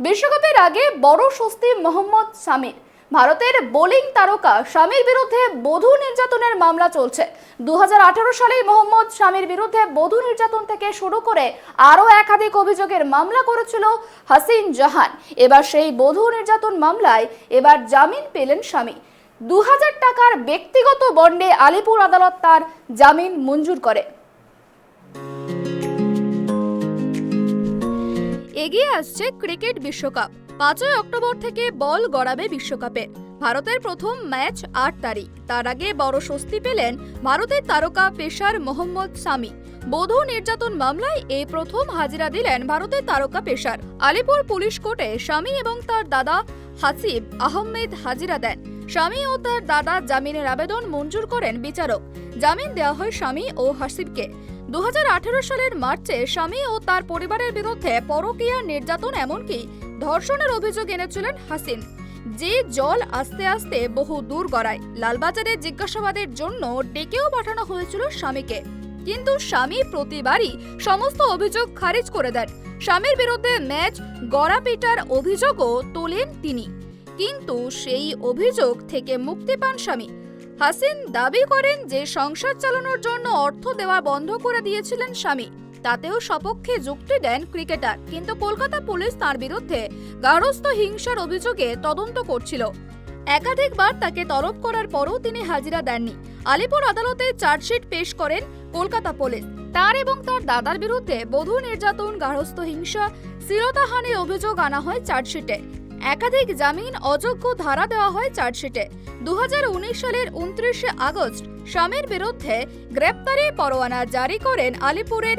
বিশ্বকাপের আগে বড় স্বস্তি মোহাম্মদ শামির। ভারতের বোলিং তারকা শামির বিরুদ্ধে বধূ নির্যাতনের মামলা চলছে। 2018 সালে মোহাম্মদ শামির বিরুদ্ধে বধূ নির্যাতন থেকে শুরু করে আরও একাধিক অভিযোগের মামলা করেছিল হাসিন জাহান। এবার সেই বধূ নির্যাতন মামলায় এবার জামিন পেলেন শামি। 2000 টাকার ব্যক্তিগত বন্ডে আলিপুর আদালত তার জামিন মঞ্জুর করে। এগিয়ে আসছে ক্রিকেট বিশ্বকাপ। 5 অক্টোবর থেকে বল গড়াবে বিশ্বকাপে। ভারতের প্রথম ম্যাচ 8 তারিখ। তার আগে বড় স্বস্তি পেলেন ভারতের তারকা পেসার মোহাম্মদ শামি। বধূ নির্যাতন মামলায় এই প্রথম হাজিরা দিলেন ভারতের তারকা পেসার। আলিপুর পুলিশ কোর্টে শামি এবং তার দাদা হাসিব আহমেদ হাজিরা দেন। শামি ও তার দাদা জামিনের আবেদন মঞ্জুর করেন বিচারক। জামিন দেওয়া হয় শামি ও হাসিবকে। 2018 সালের মার্চে শামি ও তার পরিবারের বিরুদ্ধে পরকীয়া, নির্যাতন, এমনকি ধর্ষণের অভিযোগ এনেছিলেন হাসিন, যে জল আস্তে আস্তে বহু দূর গড়ায়। লালবাজারে জিজ্ঞাসাবাদের জন্য ডেকেও পাঠানো হয়েছিল স্বামীকে, কিন্তু স্বামী প্রতিবারই সমস্ত অভিযোগ খারিজ করে দেন। স্বামীর বিরুদ্ধে ম্যাচ গড়াপিটার অভিযোগও তোলেন তিনি, কিন্তু সেই অভিযোগ থেকে মুক্তি পান স্বামী। হাসিন দাবি করেন যে সংসার চালানোর জন্য অর্থ দেওয়া বন্ধ করে দিয়েছিলেন স্বামী। তাতেও সপক্ষে যুক্তি দেন ক্রিকেটার, কিন্তু কলকাতা পুলিশ তার বিরুদ্ধে গার্হস্থ্য হিংসার অভিযোগে তদন্ত করছিল। একাধিকবার তাকে তলব করার পরও তিনি হাজিরা দেননি। আলিপুর আদালতে চার্জশিট পেশ করেন কলকাতা পুলিশ। তার এবং তার দাদার বিরুদ্ধে বধূ নির্যাতন, গার্হস্থ্য হিংসা, শ্লীলতাহানির অভিযোগ আনা হয় চার্জশিটে। একাধিক জামিন অযোগ্য ধারা দেওয়া হয় চার্জশিটে। 2019 সালের 29 আগস্ট স্বামীর বিরুদ্ধে গ্রেপ্তারি পরোয়ানা জারি করেন আলিপুরের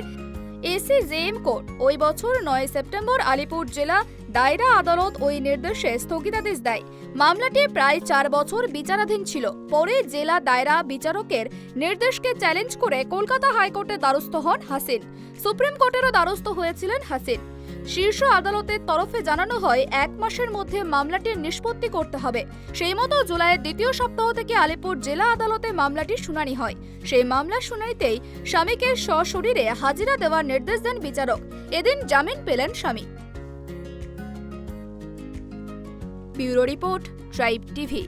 এসিজেএম কোর্ট। ওই বছর 9 সেপ্টেম্বর আলিপুর জেলা দায়রা আদালত ওই নির্দেশে স্থগিতাদেশ দেয়। মামলাটি প্রায় 4 বছর বিচারাধীন ছিল। পরে জেলা দায়রা বিচারকের নির্দেশকে চ্যালেঞ্জ করে কলকাতা হাইকোর্টে দ্বারস্থ হন হাসিন। সুপ্রিম কোর্টেরও দ্বারস্থ হয়েছিলেন হাসিন। শীর্ষ আদালতের তরফে জানানো হয় 1 মাসের মধ্যে মামলাটির নিষ্পত্তি করতে হবে। সেই মতো জুলাইয়ের দ্বিতীয় সপ্তাহ থেকে আলিপুর জেলা আদালতে মামলাটির শুনানি হয়। সেই মামলার শুনানিতেই স্বামীকে সশরীরে হাজিরা দেওয়ার নির্দেশ দেন বিচারক। এদিন জামিন পেলেন স্বামী। Bureau report, tribe TV.